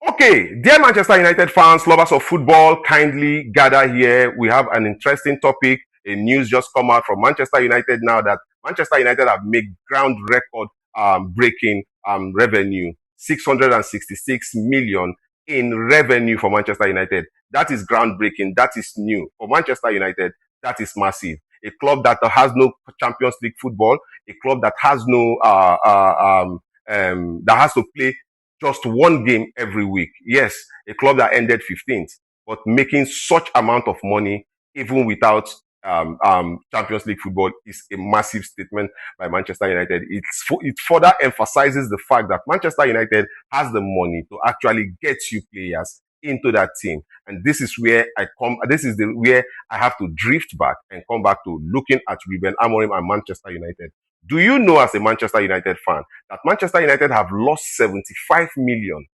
Okay, dear Manchester United fans, lovers of football, kindly gather here. We have an interesting topic. A news just come out from Manchester United now that Manchester United have made ground record breaking revenue, 666 million in revenue for Manchester United. That is groundbreaking. That is new for Manchester United. That is massive. A club that has no Champions League football, a club that has no that has to play just one game every week. Yes, a club that ended 15th, but making such amount of money even without Champions League football is a massive statement by Manchester United. It further emphasizes the fact that Manchester United has the money to actually get you players into that team. And this is where I come. This is where I have to drift back and come back to looking at Ruben Amorim and Manchester United. Do you know, as a Manchester United fan, that Manchester United have lost 75 million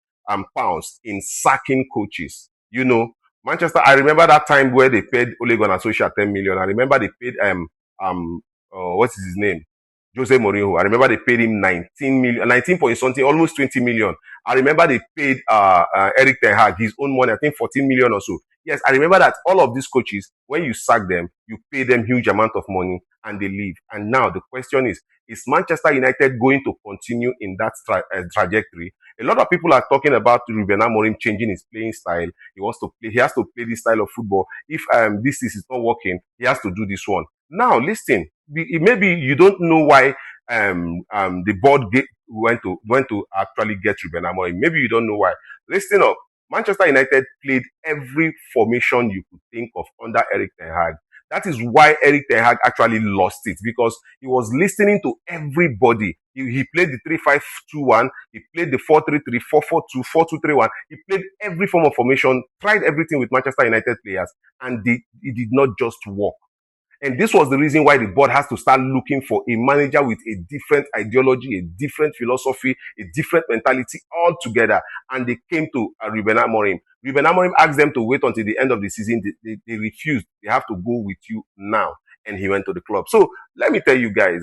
pounds in sacking coaches? You know, Manchester. I remember that time where they paid Ole Gunnar Solskjaer 10 million. I remember they paid what's his name, Jose Mourinho. I remember they paid him 19 million, 19 point something, almost 20 million. I remember they paid Eric Ten Hag his own money, I think 14 million or so. Yes, I remember that all of these coaches, when you sack them, you pay them huge amount of money and they leave. And now the question is Manchester United going to continue in that trajectory? A lot of people are talking about Ruben Amorim changing his playing style. He has to play this style of football. If this is not working, he has to do this one. Now, listen, maybe you don't know why the board went to actually get Ruben Amorim. Maybe you don't know why. Listen up. Manchester United played every formation you could think of under Eric Ten Hag. That is why Eric Ten Hag actually lost it, because he was listening to everybody. He played the 3-5-2-1. He played the 4-3-3, 4-4-2, 4-2-3-1. He played every form of formation, tried everything with Manchester United players, and it did not just work. And this was the reason why the board has to start looking for a manager with a different ideology, a different philosophy, a different mentality altogether. And they came to Ruben Amorim. Ruben Amorim asked them to wait until the end of the season. They refused. They have to go with you now. And he went to the club. So let me tell you guys,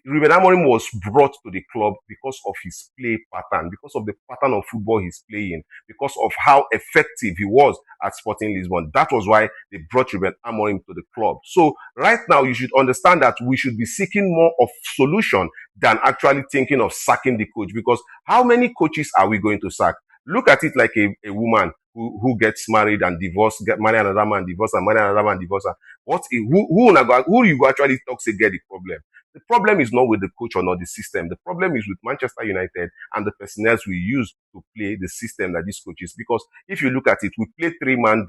Ruben Amorim was brought to the club because of his play pattern, because of the pattern of football he's playing, because of how effective he was at Sporting Lisbon. That was why they brought Ruben Amorim to the club. So right now, you should understand that we should be seeking more of solution than actually thinking of sacking the coach, because how many coaches are we going to sack? Look at it like a woman who gets married and divorced, get married another man, divorce and marry another man, divorce. Who you go actually talk to get the problem? The problem is not with the coach or not the system. The problem is with Manchester United and the personnel we use to play the system that these coaches. Because if you look at it, we play the three-man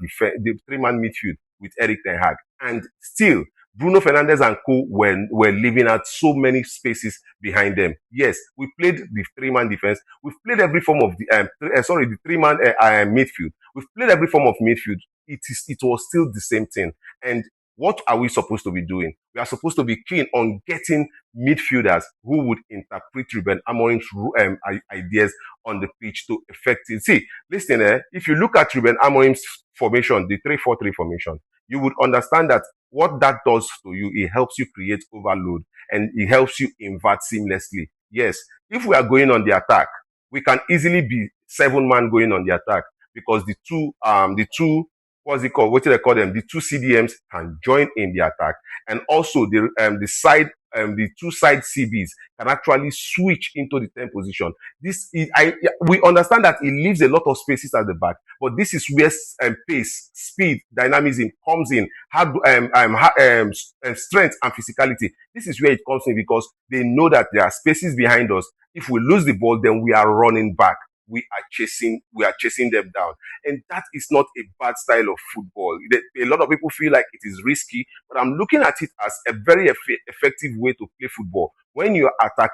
midfield with Eric Ten Hag, and still Bruno Fernandes and co were leaving out so many spaces behind them. Yes, we played the three-man defense. We've played every form of the three-man midfield. We've played every form of midfield. It was still the same thing. And what are we supposed to be doing? We are supposed to be keen on getting midfielders who would interpret Ruben Amorim's ideas on the pitch to effectively. See, listen, if you look at Ruben Amorim's formation, the 3-4-3 formation, you would understand that what that does to you, it helps you create overload and it helps you invert seamlessly. Yes, if we are going on the attack, we can easily be 7-man going on the attack, because the two what's it called? What do they call them? The two CDMs can join in the attack, and also the two side CBs can actually switch into the 10 position. We understand that it leaves a lot of spaces at the back, but this is where pace, speed, dynamism comes in. Strength and physicality. This is where it comes in, because they know that there are spaces behind us. If we lose the ball, then we are running back. We are chasing them down. And that is not a bad style of football. A lot of people feel like it is risky, but I'm looking at it as a very effective way to play football. When you attack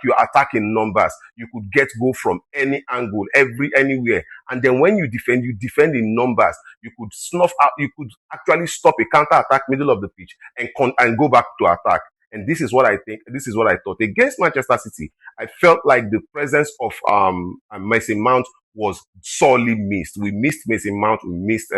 in numbers. You could get goal from any angle, anywhere. And then when you defend in numbers. You could you could actually stop a counter attack middle of the pitch and go back to attack. And this is what I think. This is what I thought. Against Manchester City, I felt like the presence of Mason Mount was sorely missed. We missed Mason Mount. We missed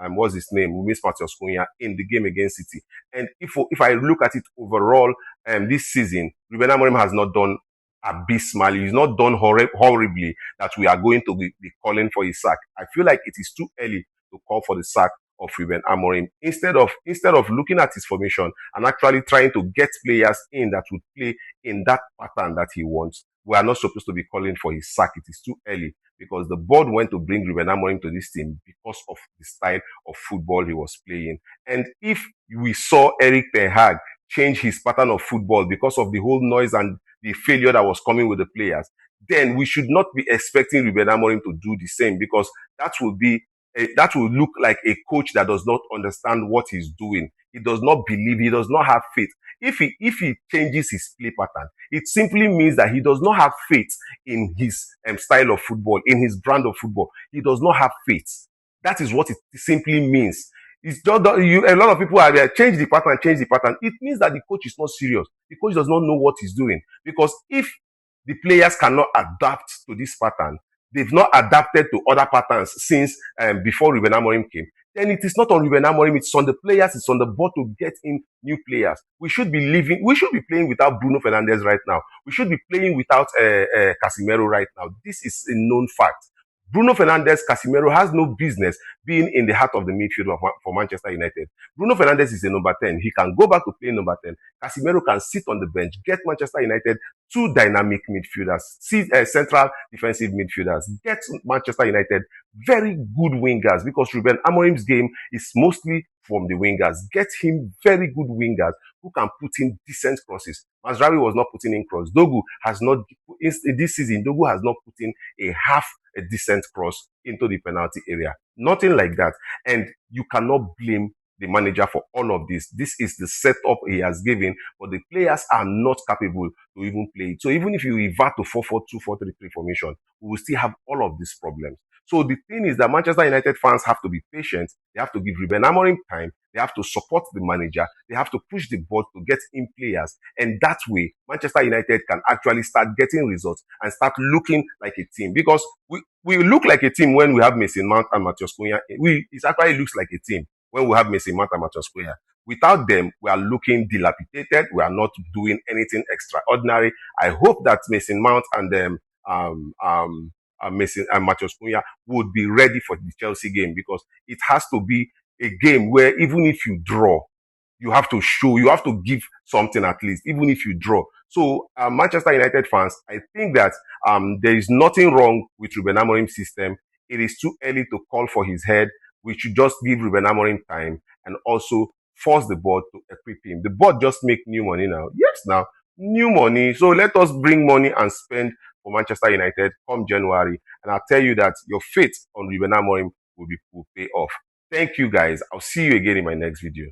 what's his name? We missed Matheus Cunha in the game against City. And if I look at it overall, this season, Ruben Amorim has not done abysmal. He's not done horribly that we are going to be calling for his sack. I feel like it is too early to call for the sack of Ruben Amorim. Instead of looking at his formation and actually trying to get players in that would play in that pattern that he wants, we are not supposed to be calling for his sack. It is too early because the board went to bring Ruben Amorim to this team because of the style of football he was playing. And if we saw Eric Ten Hag change his pattern of football because of the whole noise and the failure that was coming with the players, then we should not be expecting Ruben Amorim to do the same, because that will look like a coach that does not understand what he's doing. He does not believe, he does not have faith. If he changes his play pattern, it simply means that he does not have faith in his style of football, in his brand of football. He does not have faith. That is what it simply means. It's just a lot of people are there, change the pattern, change the pattern. It means that the coach is not serious. The coach does not know what he's doing. Because if the players cannot adapt to this pattern, they've not adapted to other patterns since before Ruben Amorim came, then it is not on Ruben Amorim, it's on the players, it's on the board to get in new players. We should be playing without Bruno Fernandes right now. We should be playing without Casemiro right now. This is a known fact. Bruno Fernandes, Casemiro has no business being in the heart of the midfield for Manchester United. Bruno Fernandes is a number 10. He can go back to playing number 10. Casemiro can sit on the bench, get Manchester United two dynamic midfielders, central defensive midfielders, get Manchester United very good wingers, because Ruben Amorim's game is mostly from the wingers. Get him very good wingers who can put in decent crosses. Mazraoui was not putting in cross. Dogu has not, this season, Dogu has not put in a decent cross into the penalty area. Nothing like that. And you cannot blame the manager for all of this. This is the setup he has given, but the players are not capable to even play it. So even if you revert to 4-4-2, 4-3-3 formation, we will still have all of these problems. So the thing is that Manchester United fans have to be patient. They have to give Ruben Amorim time. They have to support the manager. They have to push the board to get in players. And that way, Manchester United can actually start getting results and start looking like a team. Because we look like a team when we have Mason Mount and Matheus Cunha. It actually looks like a team when we have Mason Mount and Matheus Cunha. Without them, we are looking dilapidated. We are not doing anything extraordinary. I hope that Mason Mount and Mason and Matheus Cunha would be ready for the Chelsea game, because it has to be a game where even if you draw, you have to give something at least, even if you draw. So Manchester United fans, I think that there is nothing wrong with Ruben Amorim's system. It is too early to call for his head. We should just give Ruben Amorim time and also force the board to equip him. The board just make new money now. Yes, now, new money. So let us bring money and spend for Manchester United come January. And I'll tell you that your faith on Ruben Amorim will pay off. Thank you, guys. I'll see you again in my next video.